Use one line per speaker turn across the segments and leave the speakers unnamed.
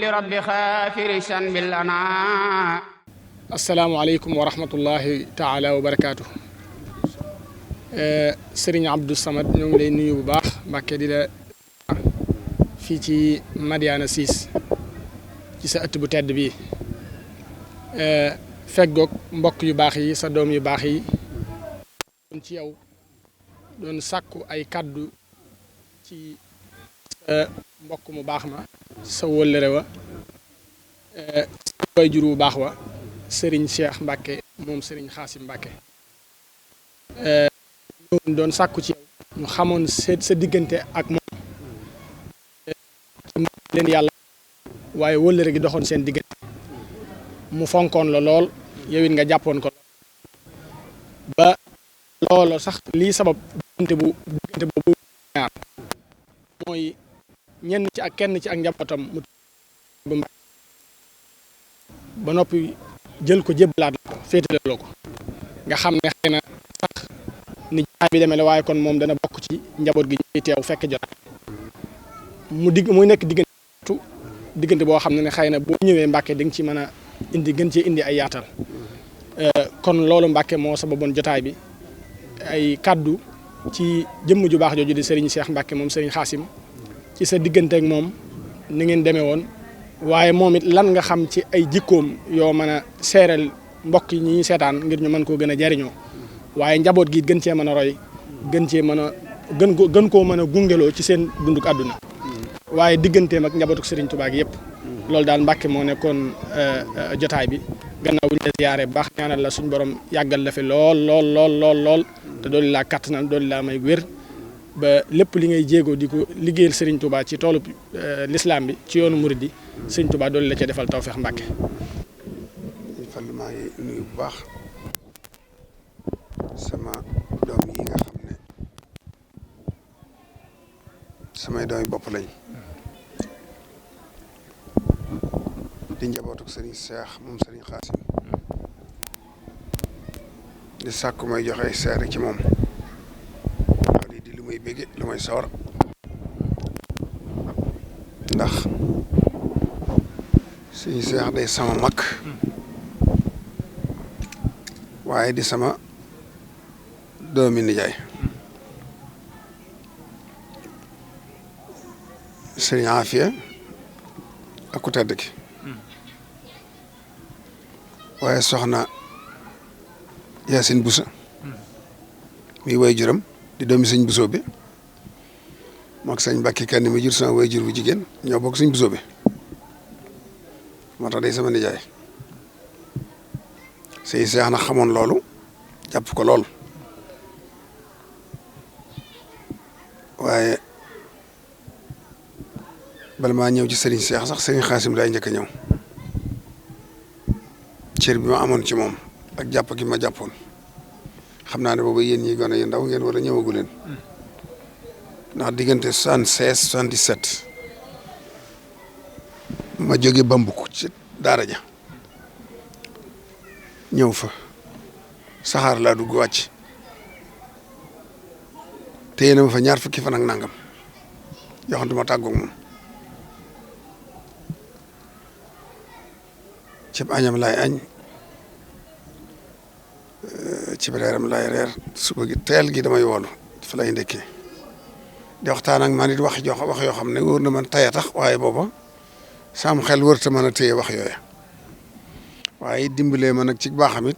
لرب خافر بالأنا.
asalaamaaleykum wa rahmatullahi taala wa barakaatu. Sëriñ Abdou Samad ñoo ngi lay nuyu bu baax Mbàkke di la fii ci Madiyana 6 ci sa ëtt bu tedd bii feggoog mbokk yu baax yi sa doom yu baax yi doon ci yow doon sàkku ay kàddu ci sa mbokk mu baax ma sa wëllëre wa sa waajur bu baax wa Sëriñ Cheikh Mbàkke moom Sëriñ Xaasim Mbàkke ñëwoon doon sàkku ci yow ñu xamoon sa diggante ak moom ci leen yàlla waaye wëllëre gi doxoon seen diggante mu fonkoon la lool yow it nga jàppoon ko ba loolo sax lii sabab diggante boobu ñaar mooy ñenn ci ak kenn ci ak njabootam mu ba noppi jël ko jébbalaat la ko féetale la ko nga xam ne xëy na sax ni jaay bi demee la waaye kon moom dana bokk ci njaboot gi ñuy teew fekk jot muy nekk diggante boo xam ne xëy na boo ñëwee Mbàkke di nga ci mën a gën cee indi ay yaatal kon loolu Mbàkke moo sababoon jotaay bi ay kàddu ci jëmm ju baax jooju di Serigne Cheikh Mbàkke moom Serigne Xaasim ci sa diggante ak moom ni ngeen demee woon waaye moom it lan nga xam ci ay jikkoom yoo mën a seereel mbokk yi ñi seetaan ngir ñu mën koo gën a jariñoo waaye njaboot gi gën cee mën a roy gën cee mën a gën koo mën a gungeloo ci seen dunduk àdduna waaye digganteem ak njabootuk Serigne Touba gi yëpp loolu daal Mbàkke moo nekkoon jotaay bi gannaaw bu ñu la ziyaare bu baax ñaanal la suñu borom yàggal la fi lool te dooli laa kattanal dooli laa may wér ba lépp li ngay jéegoo di ko liggéeyal Serigne Touba ci toolu l'islam bi ci yoonu murid yi Serigne Touba dooli la ca defal tawfeex Mbàkke.
Fallu maa ngi nuyu bu baax sama doom yi nga xam ne samay doom yi bopp lañ di njabootuk Serigne Cheikh moom Serigne Xaasim di sàkku may joxe ay seere ci moom waaw lii di lu may bége lu may sawar ndax Serigne Cheikh day sama mag waaye di sama doomi nijaay Serigne Afia ak ku tedd ki waaye soxna Yaasin Busa mi way juram di doomi sëñ Buso bi mook sëñ Mbàkke kenn mi jur sama way jur bu jigéen ñoo bokk sëñ Buso bi moo tax day sama nijaay sëñ Seex na xamoon loolu jàpp ko lool waaye bala maa ñëw ci Serigne Seex sax Serigne Xaasim laay njëkk a ñëw cër bi ma amoon ci moom ak jàpp gi ma jàppoon xam naa ne boobu yéen ñi gone yu ndaw ngeen wala ñëwagu leen ndax diggante 76 77 ma jóge Bambuk ci daara ja ñëw fa saxaar laa dugg wàcc téye na ma fa ñaar fukki fan ak nangam yoo xam ne ma tàggoog moom cib añam laay añ cib reeram laay reer suba gi teel gi damay woolu fa lay ndekkee di waxtaan ak man it wax yoo xam ne wóor na man taya tax waaye booba sam xel wërta mën a téye wax yooya waaye dimbalee ma nag ci baaxam it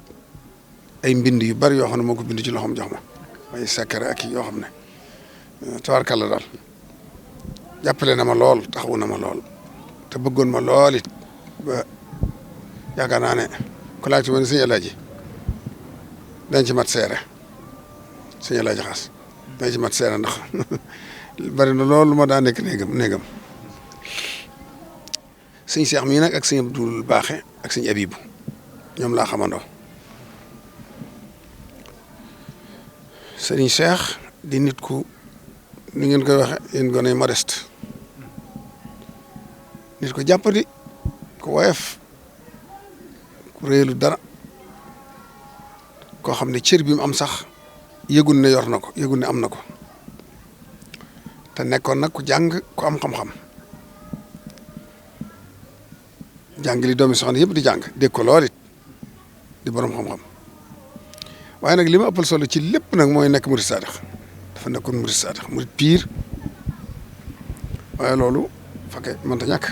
ay mbind yu bari yoo xam ne moo ko bind ci loxoom jox ma ay secret ak yoo xam ne tabarkalla daal jàppale na ma lool taxawu na ma lool te bëggoon ma lool it ba yaakaar naa ne ku laaj ci ma ne sëñ Alaaji dañ ci mat seere sëñ Alaaji Xaas dañ ci mat seere ndax bari na loolu ma daa nekk néegam sëñ Cheikh mii nag ak sëñ Abdul Baaxe ak sëñ Abibu ñoom laa xamandoo sëriñ Cheikh di nit ku ni ngeen koy waxe yéen gone modeste nit ko jàppandi ku woyof ku réelu dara koo xam ne cër bi mu am sax yëgul ne yor na ko yëgul ne am na ko te nekkoon nag ku jàng ku am xam-xam jàng li doomi soxna yëpp di jàng dégg ko lool it di borom xam-xam waaye nag li ma ëppal solo ci lépp nag mooy nekk murid saadix dafa nekkoon murid saadix murid piir waaye loolu fekke mënta ñàkk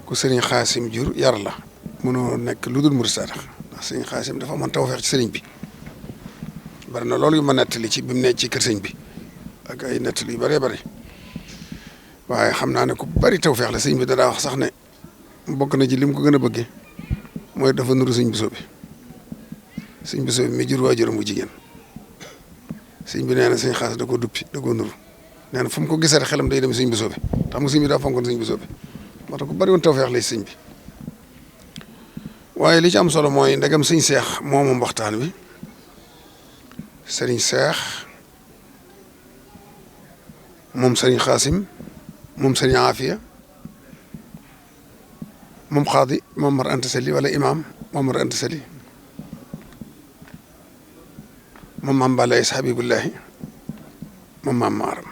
ku sëriñ Xaasim jur yar la mënoo nekk lu dul murid saadix ndax sëriñ Xaasim dafa mën tawfeex ci sëriñ bi bari na loolu yu ma nettali ci bi mu ne ci kër sëriñ bi ak ay nettali yu bëree bëri waaye xam naa ne ku bari tawfeex la sëriñ bi danaa wax sax ne bokk na ci lim ko gën a bëggee mooy dafa nuru sëñ Bousso bi mi jur waajuram bu jigéen sëñ bi nee na sëñ Xaas da koo duppi da koo nuru nee na fu mu ko gisee rek xelam day dem sëñ Bousso bi xam nga sëñ bi daa fonkoon sëñ Bousso bi moo tax ku bari woon tawfeex la sëñ bi waaye li ci am solo mooy ndegam sëñ Seex moom waxtaan wi sëriñ Seex moom sëriñ Xaasim moom sëriñ Aafiya moom xaadi moom Mor Anta Sali wala imaam moom Mor Anta Sali moom maam Balaye Habibullahi moom maam Maaram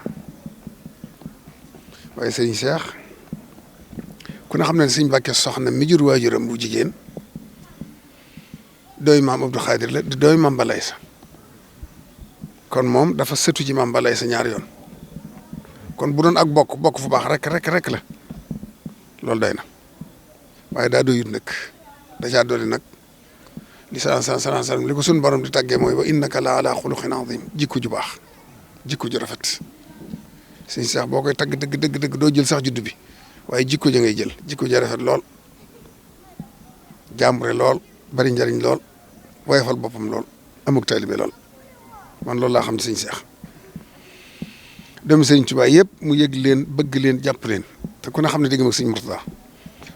waaye sëriñ Seex ku ne xam ne sëriñ Mbàkke soxna mi jur waajuram bu jigéen dooy maam Abdou Khadir la di dooy maam Balaye sa kon moom dafa sëtu ci maam Balaye sa ñaari yoon kon bu doon ak bokk fu baax rek la loolu doy na waaye daa doyut nag dèjà doole nag li sallam li ko suñu borom di tàggee mooy wa innaka la ala xuluqin azim jikko ju baax jikko ju rafet sëñ Seex boo koy tagg dëgg doo jël sax juddu bi waaye jikko ja ngay jël jikko ja rafet lool jàmbure lool bari njariñ lool woyofal boppam lool amuk taalibe lool man loolu laa xam ne sëñ Seex doomu sëñ Tuubaa yëpp mu yëg leen bëgg leen jàpp leen te ku ne xam ne dégg mag sëñ Murtada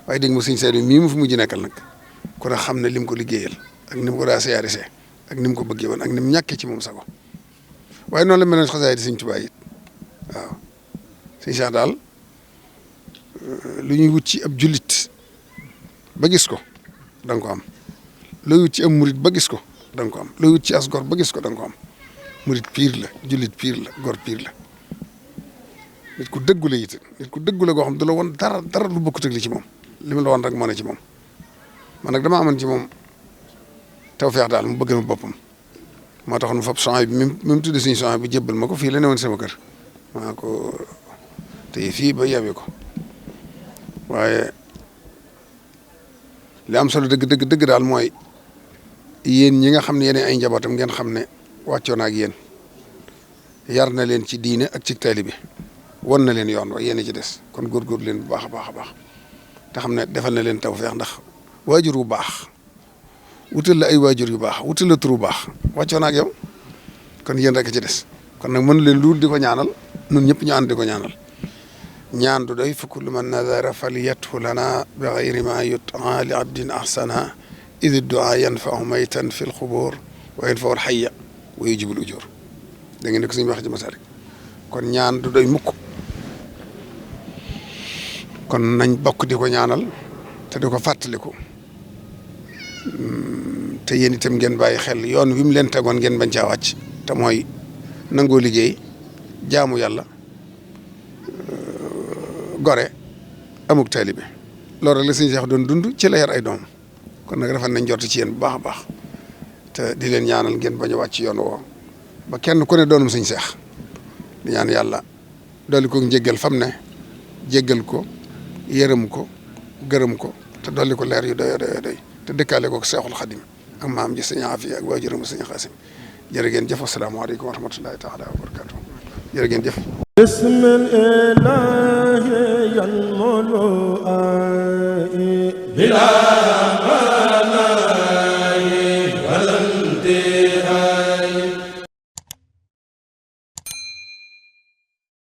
waaye dégg nga sëñ Seydou mii mu fi mujj nekkal nag ku ne xam ne lim ko liggéeyal ak ni mu ko daa siyaarisee ak ni mu ko bëggee woon ak ni mu ñàkkee ci moom sago waaye noonu la mel ne xasaay di sëñ Tuubaa it waaw sëñ Seex daal lu ñuy wut ci ab jullit ba gis ko da nga ko am looy wut ci ab murit ba gis ko da nga ko am looy wut ci as gor ba gis ko da nga ko am murit piir la jullit piir la gor piir la nit ku dëggu la it nit ku dëggu la goo xam du la woon dara lu bokkut ak li ci moom li ma la woon rek moo ne ci moom man nag dama amoon ci moom tawfeex daal mu bëgg ma boppam moo tax nu fab son bi mi mu tuddee suñu son bi jébbal ma ko fii la newoon sama kër maa ko téye fii ba yabee ko waaye li am solo dëgg daal mooy yéen ñi nga xam ne yéen ay njabootam ngeen xam ne wàccoon ak yéen yar na leen ci diine ak ci taalibe bi won na leen yoon wa yéen a ci des kon góorgóorlu leen bu baax a baax te xam ne defal na leen tawfeex ndax waajur bu baax wutal la ay waajur yu baax wutal la tur bu baax wàccoon ak yow kon yéen rek a ci des kon nag mënu leen luul di ko ñaanal ñun ñëpp ñu ànd di ko ñaanal ñaan du doy fa kullu man nadara falyathu lana bi gayri ma yutaa li abdin ahsana idi duaa yanfau maytan fi lxubur wa yanfau lxaya wa yujibul ujur da ngeen ne ko suñu wax ci Masalik kon ñaan du doy mukk kon nañ bokk di ko ñaanal te di ko fàttaliku te yéen itam ngeen bàyyi xel yoon wi mu leen tegoon ngeen bañ caa wàcc te mooy nangoo liggéey jaamu yàlla gore amuk taalibe loolu rek la sëñ Seex doon dund ci la yar ay doom kon nag rafet nañ jot ci yéen bu baax a baax te di leen ñaanal ngeen bañ a wàcc yoon woo ba kenn ku ne doonum sëñ Seex di ñaan yàlla dolli ko njéggal fam ne jéggal ko yërëm ko gërëm ko te dolli ko leer yu doy te dëkkaale ko Seexul Xadim ak maam ji sëñ Aafiya ak waajuram sëñ Xaasim jërë ngeen jëf asalaamaaleykum wa rahmatullahi taala wa barakatuh jërë ngeen jëf bismillah